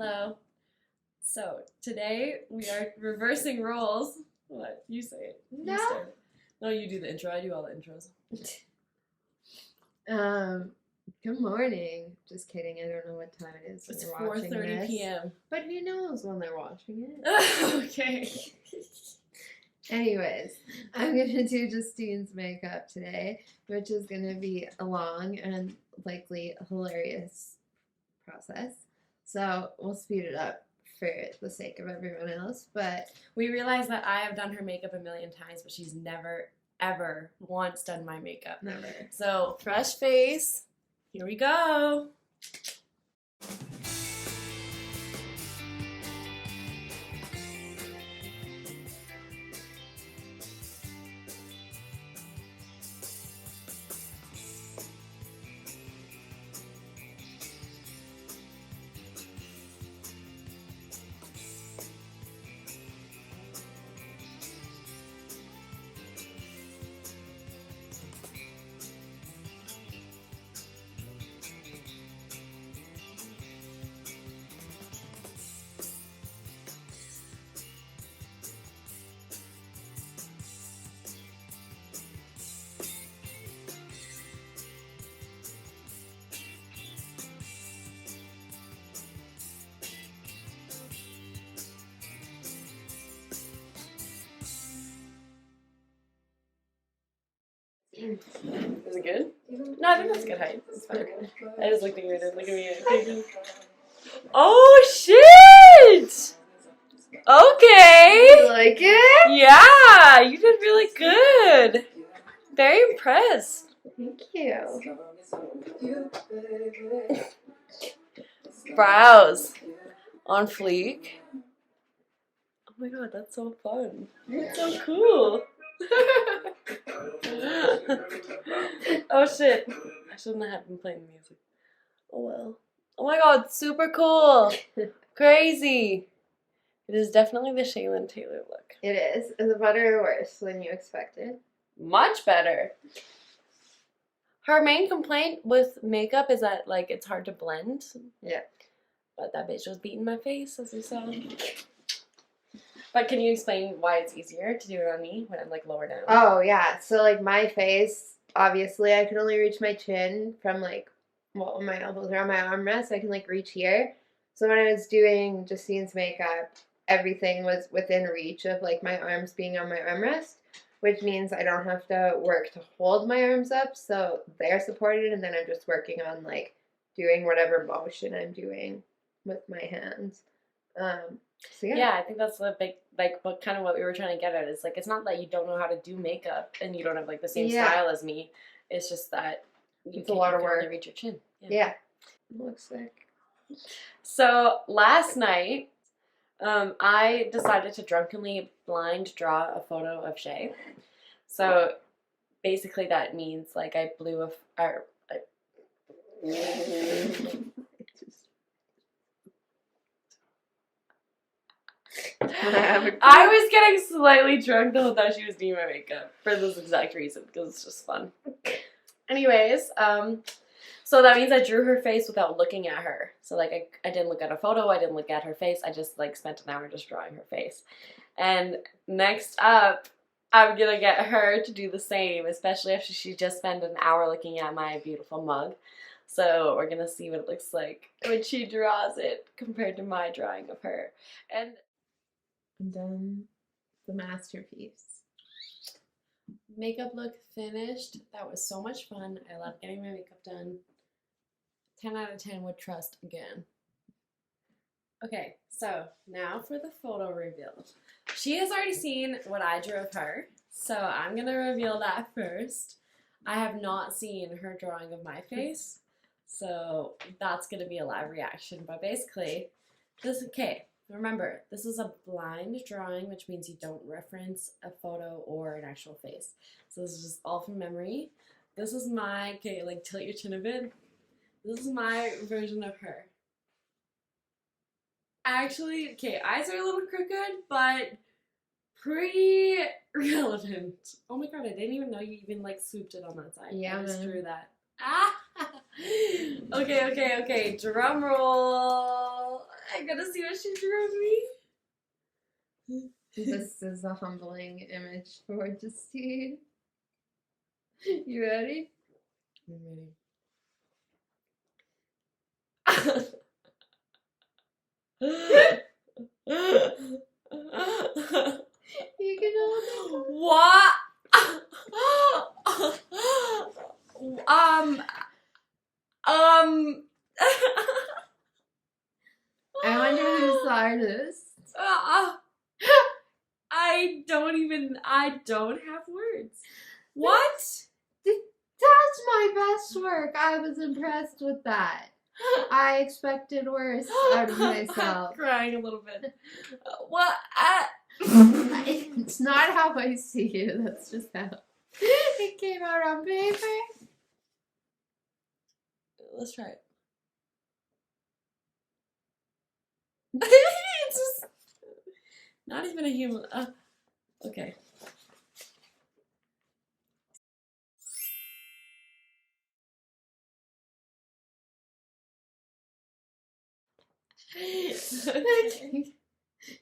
Hello. So today we are reversing roles. What? You say it. No. You start it. No, you do the intro. I do all the intros. Good morning. Just kidding. I don't know what time it is when It's you're watching 4:30 this. p.m. But who knows when they're watching it? Okay. Anyways, I'm gonna do Justine's makeup today, which is gonna be a long and likely hilarious process. So we'll speed it up for the sake of everyone else. But We realized that I have done her makeup a million times, but she's never, ever once done my makeup. never. So, fresh face. Here we go. Is it good? No, I think that's good height. It's fine. I just looked at you and look at me. Oh shit! Okay. You like it? Yeah, you did really good. Very impressed. Thank you. Brows on fleek. Oh my god, that's so fun. That's so cool. Oh shit. I shouldn't have been playing music. Oh well. Oh my god, super cool. Crazy. It is definitely the Shaylin Taylor look. It is. Is it better or worse than you expected? Much better. Her main complaint with makeup is that, like, it's hard to blend. Yeah. But that bitch was beating my face, as you saw. But can you explain why it's easier to do it on me when I'm, like, lower down? Oh, yeah. So, like, my face, obviously, I can only reach my chin from, like, well, my elbows are on my armrest. I can, like, reach here. So when I was doing Justine's makeup, everything was within reach of, like, my arms being on my armrest, which means I don't have to work to hold my arms up. So they're supported, and then I'm just working on, like, doing whatever motion I'm doing with my hands. So Yeah, I think that's the big, like, what kind of what we were trying to get at is, like, it's not that you don't know how to do makeup and you don't have, like, the same style as me. It's just that you it's a lot of work. only reach your chin. Yeah. Looks sick. So last night, I decided to drunkenly blind draw a photo of Shai. So basically that means, like, I blew I was getting slightly drunk the whole time she was doing my makeup for this exact reason, because it's just fun. Anyways, so that means I drew her face without looking at her. So, like, I didn't look at a photo, I didn't look at her face, I just, like, spent an hour just drawing her face. And next up, I'm gonna get her to do the same, especially after she just spent an hour looking at my beautiful mug. So we're gonna see what it looks like when she draws it compared to my drawing of her. And done the masterpiece. Makeup look finished. That was so much fun. I love getting my makeup done. 10 out of 10 would trust again. Okay, so now for the photo reveal. She has already seen what I drew of her, so I'm gonna reveal that first. I have not seen her drawing of my face, so that's gonna be a live reaction. But basically, remember, this is a blind drawing, which means you don't reference a photo or an actual face. So this is just all from memory. This is my, okay, like, tilt your chin a bit. This is my version of her. Actually, okay, eyes are a little crooked, but pretty relevant. Oh my god, I didn't even know you even, like, swooped it on that side. Yeah, I just man. drew that. Ah! Okay, drum roll. I gotta see what she drew me. This is a humbling image for Justine. You ready? I'm ready. You can hold it. What? I wonder who's the artist. I don't have words. What? That's my best work. I was impressed with that. I expected worse out of myself. I'm crying a little bit. What? It's not how I see you. That's just how it came out on paper. Let's try it. It's just not even a human. Okay.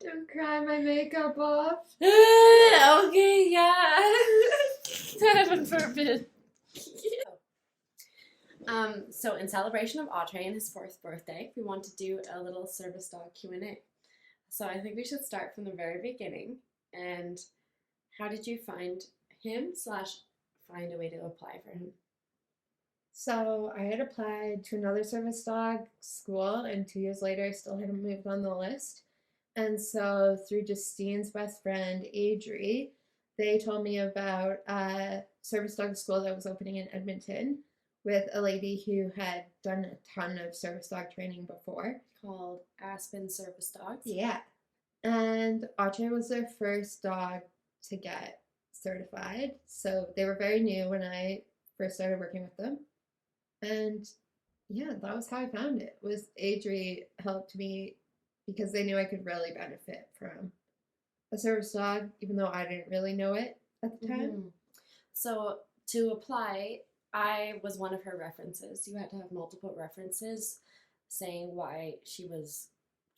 Don't cry my makeup off. Okay, yeah. Heaven forbid. So in celebration of Audrey and his 4th birthday, we want to do a little service dog Q&A. So I think we should start from the very beginning. And how did you find him / find a way to apply for him? So I had applied to another service dog school, and 2 years later I still hadn't moved on the list. And so through Justine's best friend, Adri, they told me about a service dog school that was opening in Edmonton with a lady who had done a ton of service dog training before. Called Aspen Service Dogs. Yeah. And Audrey was their first dog to get certified. So they were very new when I first started working with them. And yeah, that was how I found it. Was Adri helped me because they knew I could really benefit from a service dog, even though I didn't really know it at the time. Mm-hmm. So to apply, I was one of her references. You had to have multiple references saying why she was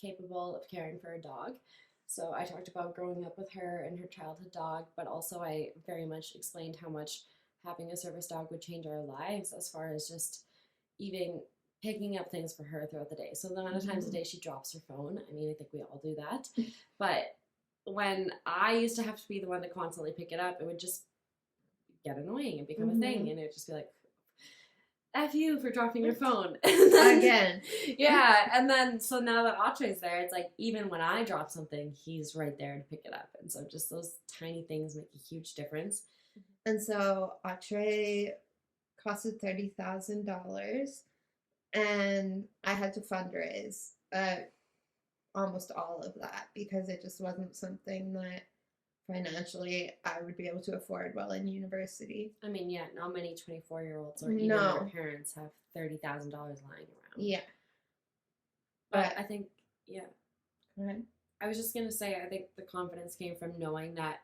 capable of caring for a dog. So I talked about growing up with her and her childhood dog, but also I very much explained how much having a service dog would change our lives as far as just even picking up things for her throughout the day. So the amount of times a day she drops her phone, I mean, I think we all do that. But when I used to have to be the one to constantly pick it up, it would just get annoying and become a thing. And it would just be like, F you for dropping your phone. Again. Yeah. And then, so now that Audrey's there, it's like, even when I drop something, he's right there to pick it up. And so just those tiny things make a huge difference. And so Audrey costed $30,000, and I had to fundraise almost all of that because it just wasn't something that financially I would be able to afford while in university. I mean, yeah, not many 24-year-olds or even their parents have $30,000 lying around. Yeah. But I think, yeah. Go ahead. I was just going to say, I think the confidence came from knowing that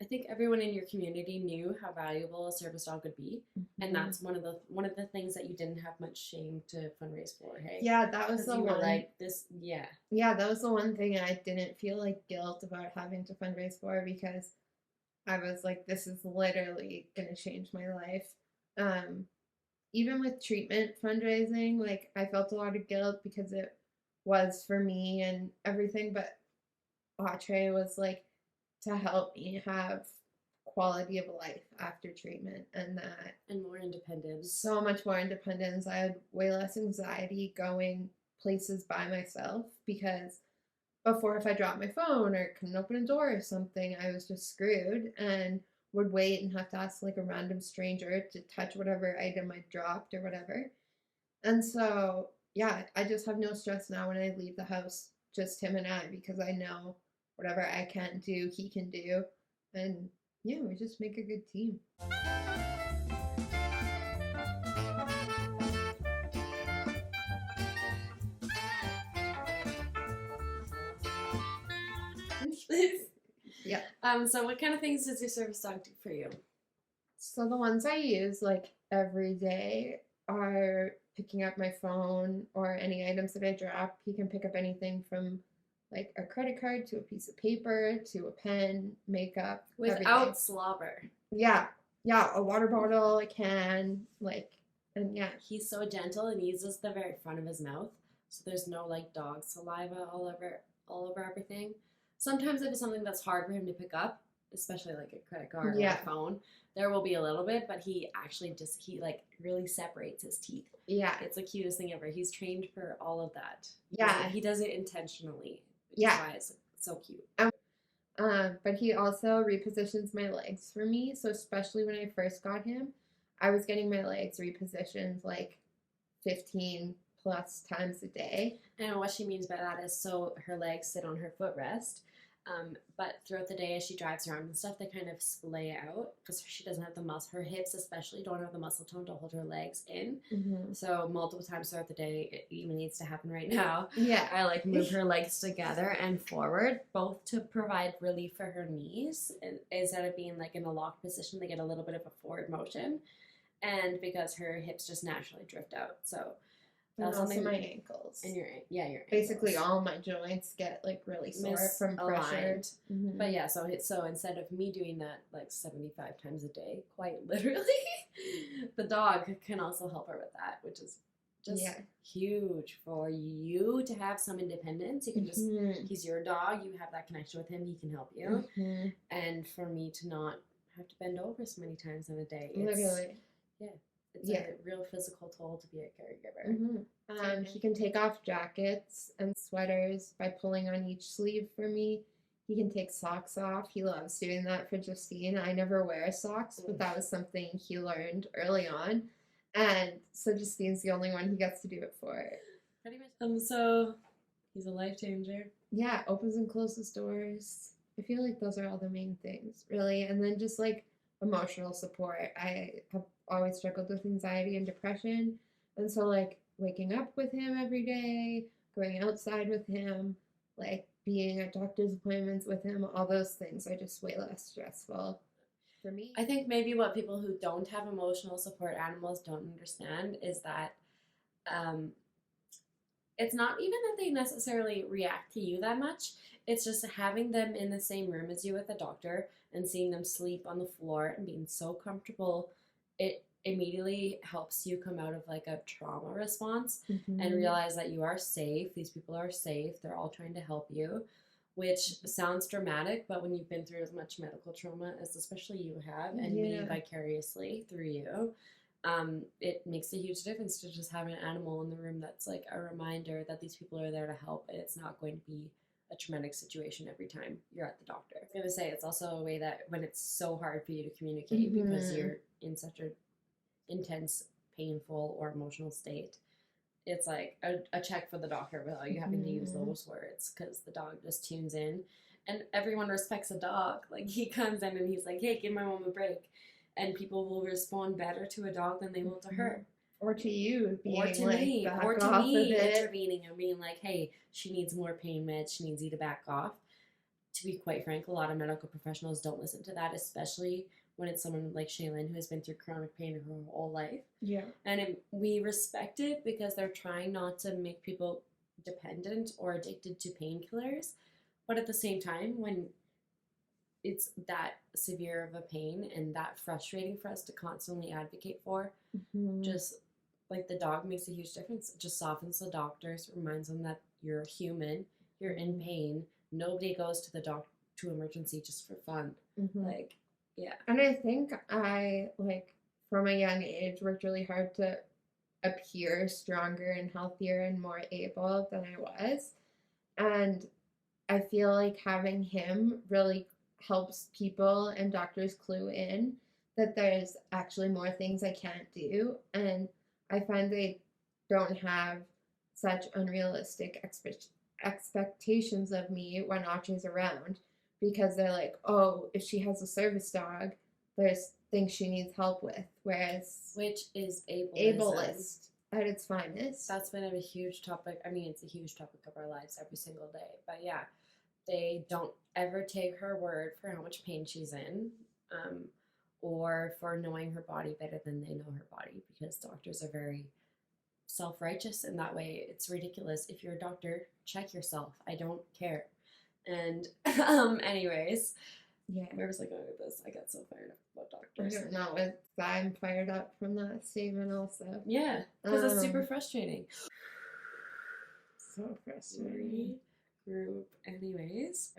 I think everyone in your community knew how valuable a service dog would be, and that's one of the things that you didn't have much shame to fundraise for. Hey, yeah, that was the you one. Were like this, yeah, yeah, that was the one thing I didn't feel like guilt about having to fundraise for because I was like, this is literally gonna change my life. Even with treatment fundraising, like I felt a lot of guilt because it was for me and everything, but Audrey was like, to help me have quality of life after treatment and more independence. So much more independence. I had way less anxiety going places by myself because before, if I dropped my phone or couldn't open a door or something, I was just screwed and would wait and have to ask like a random stranger to touch whatever item I dropped or whatever. And so, yeah, I just have no stress now when I leave the house, just him and I, because I know whatever I can't do, he can do. And yeah, we just make a good team. Yeah. So what kind of things does your service dog do for you? So the ones I use like every day are picking up my phone or any items that I drop. He can pick up anything from like a credit card to a piece of paper to a pen, makeup, everything. Without slobber. Yeah, yeah, a water bottle, a can, like, and yeah. He's so gentle and he uses the very front of his mouth, so there's no like dog saliva all over everything. Sometimes if it's something that's hard for him to pick up, especially like a credit card or Yeah. a phone, there will be a little bit, but he actually he like really separates his teeth. Yeah. It's the cutest thing ever. He's trained for all of that. Yeah. He does it intentionally. Yeah. That's why it's so cute. But he also repositions my legs for me. So especially when I first got him, I was getting my legs repositioned like 15 plus times a day. And what she means by that is so her legs sit on her footrest, but throughout the day as she drives around and stuff, they kind of splay out because she doesn't have the muscle. Her hips especially don't have the muscle tone to hold her legs in. Mm-hmm. So multiple times throughout the day, it even needs to happen right now. Yeah. I like move her legs together and forward, both to provide relief for her knees. And instead of being like in a locked position, they get a little bit of a forward motion. And because her hips just naturally drift out. So and also my ankles. And your ankles. Basically all my joints get like really sore from pressure. Mm-hmm. But yeah, so instead of me doing that like 75 times a day, quite literally, the dog can also help her with that, which is just huge for you to have some independence. You can just he's your dog, you have that connection with him, he can help you. And for me to not have to bend over so many times in a day. Literally. It's a real physical toll to be a caregiver. He can take off jackets and sweaters by pulling on each sleeve for me. He can take socks off. He loves doing that for Justine. I never wear socks, but that was something he learned early on. And so Justine's the only one he gets to do it for. Pretty much. So he's a life changer. Yeah, opens and closes doors. I feel like those are all the main things, really. And then just like emotional support. I have always struggled with anxiety and depression. And so like waking up with him every day, going outside with him, like being at doctor's appointments with him, all those things are just way less stressful for me. I think maybe what people who don't have emotional support animals don't understand is that it's not even that they necessarily react to you that much. It's just having them in the same room as you with the doctor and seeing them sleep on the floor and being so comfortable, it immediately helps you come out of like a trauma response and realize that you are safe. These people are safe. They're all trying to help you, which sounds dramatic, but when you've been through as much medical trauma as especially you have, and me vicariously through you, it makes a huge difference to just have an animal in the room that's like a reminder that these people are there to help, and it's not going to be a traumatic situation every time you're at the doctor. I was going to say, it's also a way that when it's so hard for you to communicate because you're in such a intense, painful, or emotional state, it's like a check for the doctor without you having to use those words, because the dog just tunes in, and everyone respects a dog. Like, he comes in and he's like, hey, give my mom a break, and people will respond better to a dog than they will to her. Or to you, being or to like, me, back or to off me of it. intervening and being like, hey, she needs more pain meds, she needs you to back off. To be quite frank, a lot of medical professionals don't listen to that, especially when it's someone like Shaylin who has been through chronic pain her whole life. Yeah. And we respect it because they're trying not to make people dependent or addicted to painkillers. But at the same time, when it's that severe of a pain and that frustrating for us to constantly advocate for, just like the dog makes a huge difference. It just softens the doctors, reminds them that you're human, you're in pain. Nobody goes to the doctor to emergency just for fun. Like, yeah. And I think I, like, from a young age, worked really hard to appear stronger and healthier and more able than I was. And I feel like having him really helps people and doctors clue in that there's actually more things I can't do. And I find they don't have such unrealistic expectations of me when Audrey's around, because they're like, oh, if she has a service dog, there's things she needs help with, which is ableist at its finest. That's been a huge topic. I mean, it's a huge topic of our lives every single day. But yeah, they don't ever take her word for how much pain she's in, or for knowing her body better than they know her body, because doctors are very self-righteous in that way. It's ridiculous. If you're a doctor, check yourself. I don't care. And anyways, Yeah. where was I going with this? I got so fired up about I doctors. don't know. I'm fired up from that statement also. Yeah, because it's super frustrating. So frustrating. Group, anyways,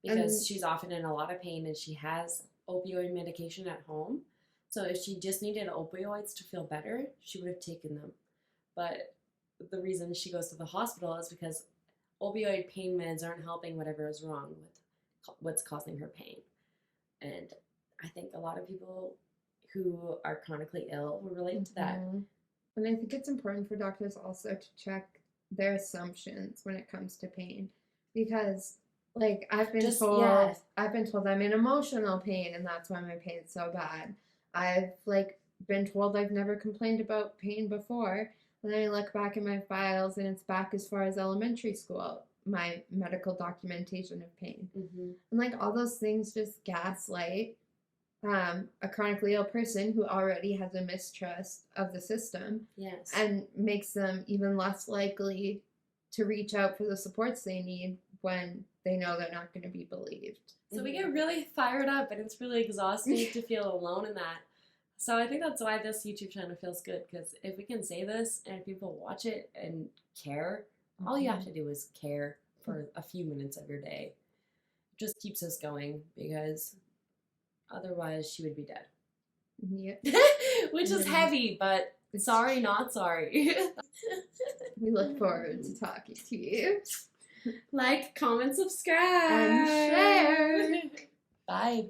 because she's often in a lot of pain and she has opioid medication at home. So if she just needed opioids to feel better, she would have taken them. But the reason she goes to the hospital is because opioid pain meds aren't helping whatever is wrong with what's causing her pain. And I think a lot of people who are chronically ill will relate to that. And I think it's important for doctors also to check their assumptions when it comes to pain, because like I've been told I'm in emotional pain and that's why my pain's so bad. I've like been told I've never complained about pain before, and then I look back in my files and it's back as far as elementary school, my medical documentation of pain. And like all those things just gaslight a chronically ill person who already has a mistrust of the system. Yes. And makes them even less likely to reach out for the supports they need when they know they're not going to be believed. So we get really fired up and it's really exhausting to feel alone in that. So I think that's why this YouTube channel feels good, because if we can say this and people watch it and care, all you have to do is care for a few minutes of your day. It just keeps us going, because otherwise she would be dead. Yep. Which is heavy, but sorry, not sorry. We look forward to talking to you. Like, comment, subscribe. And share. Bye.